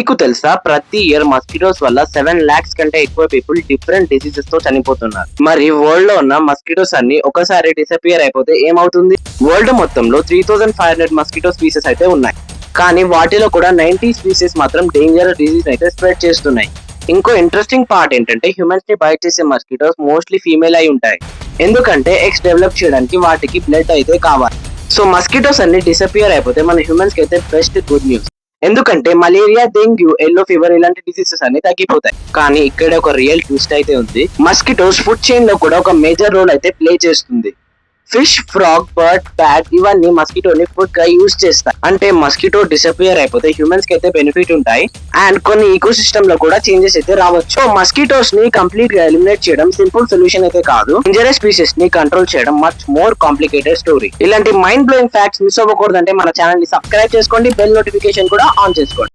మీకు తెలుసా ప్రతి ఇయర్ మస్కిటోస్ వల్ల 7 lakhs కంటే ఎక్కువ పీపుల్ డిఫరెంట్ డిసీజెస్ తో చనిపోతున్నారు. మరి వరల్డ్ లో ఉన్న మస్కిటోస్ అన్ని ఒకసారి డిసపియర్ అయిపోతే ఏమవుతుంది? వరల్డ్ మొత్తంలో 3500 మస్కిటో స్పీసెస్ అయితే ఉన్నాయి. కానీ వాటిలో కూడా 90 స్పీసెస్ మాత్రం డేంజరస్ డిసీజ్ అయితే స్ప్రెడ్ చేస్తున్నాయి. ఇంకో ఇంట్రెస్టింగ్ పార్ట్ ఏంటంటే హ్యూమన్స్ ని బైట్ చేసే మస్కిటోస్ మోస్ట్లీ ఫీమేల్ అయి ఉంటాయి. ఎందుకంటే ఎగ్స్ డెవలప్ చేయడానికి వాటికి బ్లడ్ అయితే కావాలి. సో మస్కిటోస్ అన్ని డిసపియర్ అయిపోతే మన హ్యూమన్స్ కి అయితే బెస్ట్ గుడ్ న్యూస్. ఎందుకంటే మలేరియా, డెంగ్యూ, ఎల్లో ఫీవర్ ఇలాంటి డిసీజెస్ అన్ని తగ్గిపోతాయి. కానీ ఇక్కడ ఒక రియల్ ట్విస్ట్ అయితే ఉంది. మస్కిటోస్ ఫుడ్ చైన్ లో కూడా ఒక మేజర్ రోల్ అయితే ప్లే చేస్తుంది. ఫిష్, ఫ్రాగ్, బర్డ్, బ్యాట్ ఇవన్నీ మస్కిటోని ఫుడ్ గా యూజ్ చేస్తాయి. అంటే మస్కిటో డిసపియర్ అయిపోతే హ్యూమన్స్ కి అయితే బెనిఫిట్ ఉంటాయి అండ్ కొన్ని ఈకో సిస్టమ్ లో కూడా చేంజెస్ అయితే రావచ్చు. సో మస్కిటోస్ ని కంప్లీట్ గా ఎలిమినేట్ చేయడం సింపుల్ సొల్యూషన్ అయితే కాదు. డేంజరస్ స్పీసెస్ ని కంట్రోల్ చేయడం మచ్ మోర్ కాంప్లికేటెడ్ స్టోరీ. ఇలాంటి మైండ్ బ్లోయింగ్ ఫ్యాక్ట్స్ మిస్ అవ్వకూడదంటే మన ఛానల్ ని సబ్స్క్రైబ్ చేసుకోండి, బెల్ నోటిఫికేషన్ కూడా ఆన్ చేసుకోండి.